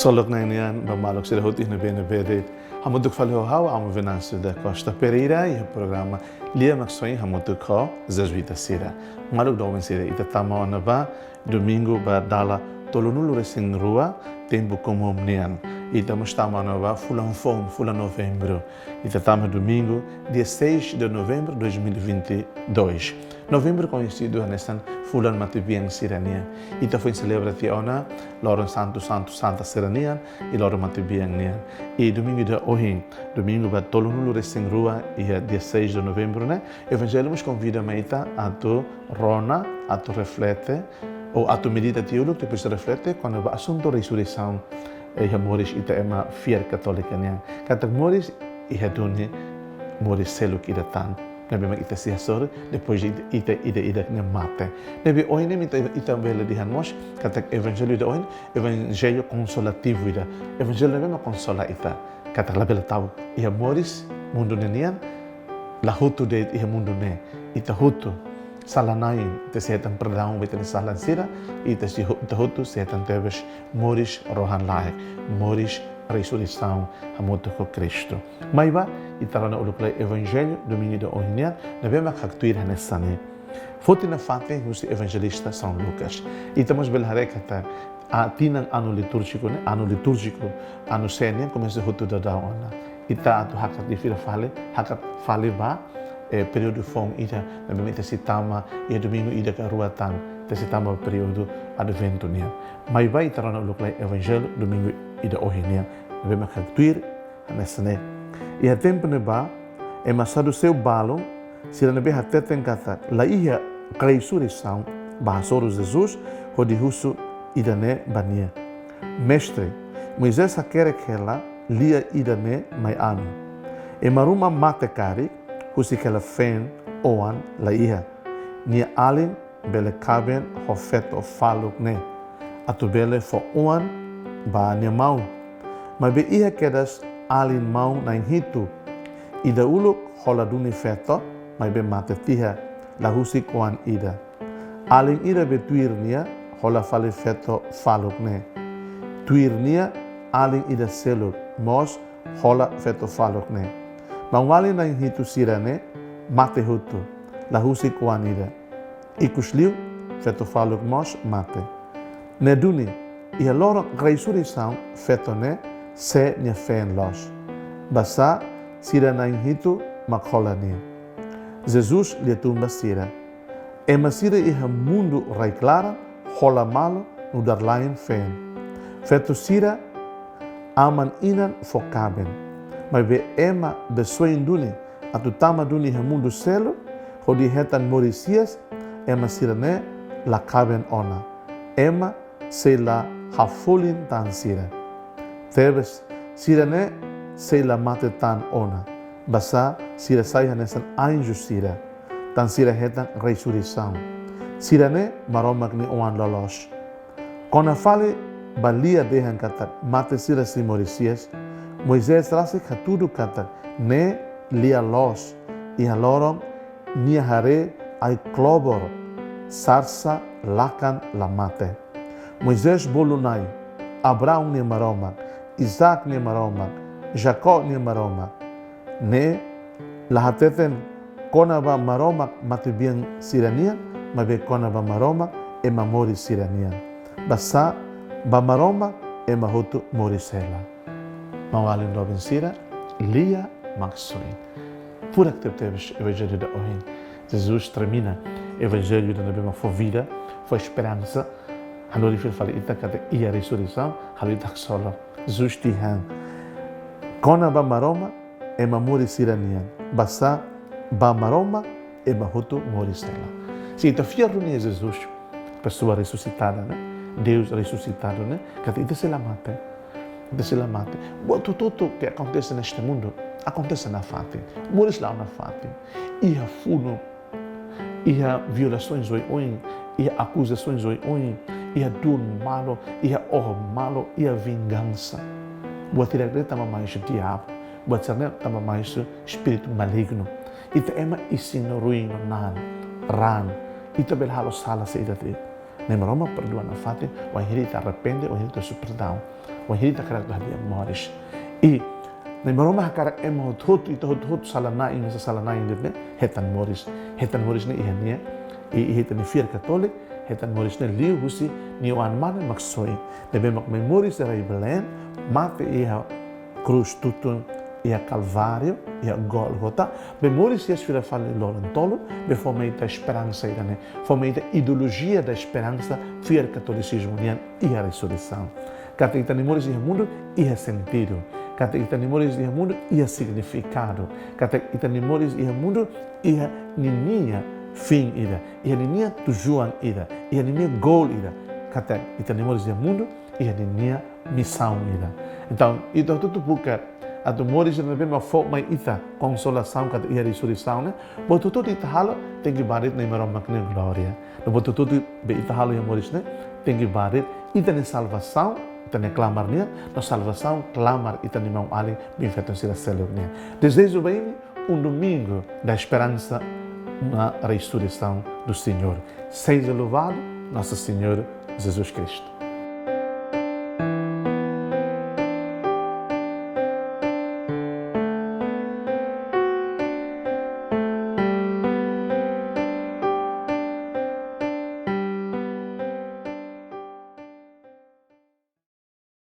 Solok na inian, bamalok sila hoti na bene-bene. Hamutuk falhohaw amo Venâncio da Costa Pereira e o programa Lia Maxoin Hamutuk Ho Jesuita Sira. Maluk domen sira ita tama ona ba domingo ba dala tolonulu resing rua tempo como omnian. Ita mostama ona ba fulan novembro. Ita tama domingo dia 6 de novembro de 2022. Novembro conhecido nesta fulan matibiang sirania. Ita foi celebração loro Santa Sirania e loro matibiang nian. E domingo de hoje, domingo ba tolonulu resing rua e dia 6 de novembro, né? Evangelho nos convida meita a tu rona, a tu reflete ou a tu medita teólogo, depois reflete quando ba assunto ressurreição e moris ita ema fiel católica nian. Kata moris e hedone moris seluk ida tan. Nabi mag ita siya sor, depois ita ne mate. Nabi oin nem ita bela dihan mos, katak evangelho de oin, evangelho consolativo ida. Evangelho nabi ma consola ita. Katak labela tau, ia moris mundo nenian, la hutu de ia mundo ne. Ita hutu salanain te setan perdão beten salan sira, ita si hutu setan tebes moris rohan laik, moris ressurreição hamuto com Cristo. Maiba itarana ulukla evangelho domingo de hoje na bema kaktuir hanesane. Foti na fate husi evangelista São Lucas. Itamos belharekata a tinan ano litúrgico, né? Ano litúrgico, ano sene começa hutu da dawana. Ita atu hakat difira fale ba período fong ita na bema ita sitama e domingo ida ka ruatan te sitama período advento nia. Maiba itarana ulukla evangelho domingo ida ohenia we mak tuir anesne e a tempo ne ba e masado seu balo sira ne be hateten kata la ia ressurreição ba soro Jesus hodi husu ida ne bania mestre Moisés quer que ela lia ida ne mai ano e maruma mate kari husi que ela fen oan la ia ni alin bele kaben hofeto faluk ne atubele fo oan ba ne mau mas be ia kedas alin mau na hitu ida uluk hola duni feto mas be mate tiha la husi koan ida alin ida be tuirnia hola fale feto faluk ne tuirnia alin ida seluk mos hola feto faluk ne mawali na hitu sirane mate hutu la husi koan ida ikusliu feto faluk mos mate ne duni e a loro ressurreição fetone se ne fen los. Basa sira na inhito makholani. Jesus lhe tumba sira. E masira e mundo rai clara hola malo no dar lain fen. Feto sira aman inan fokaben. Mas be ema de soin duni atutama duni mundo selo hodi hetan morisias ema sira ne la kaben ona. Ema se la hafolin tan sira. Tebes sira ne se la mate tan ona. Basa sira sai hanesan anjo sira. Tan sira hetan ressurreição. Sira ne maromak ni oan lolos. Kona fale balia dehan kata mate sira si morisias. Moisés rasa katudu kata ne lia los. Iha lorong nia hare ai klobor. Sarsa lakan la mate. Moisés bolunai, Abraão ne maromak, Isaac ne maromak, Jacó ne maromak. Ne lahateten konaba maromak matibian siranian, mabe konaba maromak e mamori siranian. Basa ba maromak e mahutu morisela. Mawalin robin sira, lia maxoin. Por actepteves evangelho da ohin. Jesus termina evangelho da nabema for vida, for esperança. Halori fil fali ita kata ia ressurreição, halori tak solo justihan. Kona ba maroma e mamuri siranian. Basa ba maroma e mahutu morisela. Se ita fierro ni Jesus, pessoa ressuscitada, né? Deus ressuscitado, né? Kata ita se la mate. Ita se la mate. Tudo que acontece neste mundo acontece na fate. Moris lá na fate. Ia funo, ia violações oi, ia acusações oi. Ia dor malo, ia malo, ia vingança. Buat tidak tambah mais diabo, buat sana tambah mais espírito maligno. Ita ema isin ruim nan, ran. Ita belhalo sala se ita Nem Roma perdoa na fate, o inherita arrepende, o inherita superdão, o inherita karakter dia moris. E nem Roma cara emo hot salana inga salana inga hetan moris ne ihania e hetan fier katolik hetan moris ne liu husi ni wan man maksoi ne be mak memoris era Belém mate ia cruz tutun ia Calvário ia Golgota memoris ia sfira falle lorentolo be fomeita esperança irane fomeita ideologia da esperança fier catolicismo ia ressurreição kata itani moris ia mundo ia sentido kata itani moris ia mundo ia significado kata itani moris ia mundo ia ninia fim ida ia ninia tujuan ida ia ninia goal ida kata itani moris ia mundo ia ninia missão ida então itu tudo buka atau moris na bem foco mai ita consolação kata ia ressurreição né botu tudo ita halo tem que barit nem merom makne glória no botu tudo be ita halo ia moris né tem que barit ita ne salvação itane clamarnya, na salvação, clamar itane mão ali, bem feito em sila celebrinha. Desejo bem domingo da esperança na ressurreição do Senhor. Seja louvado nosso Senhor Jesus Cristo.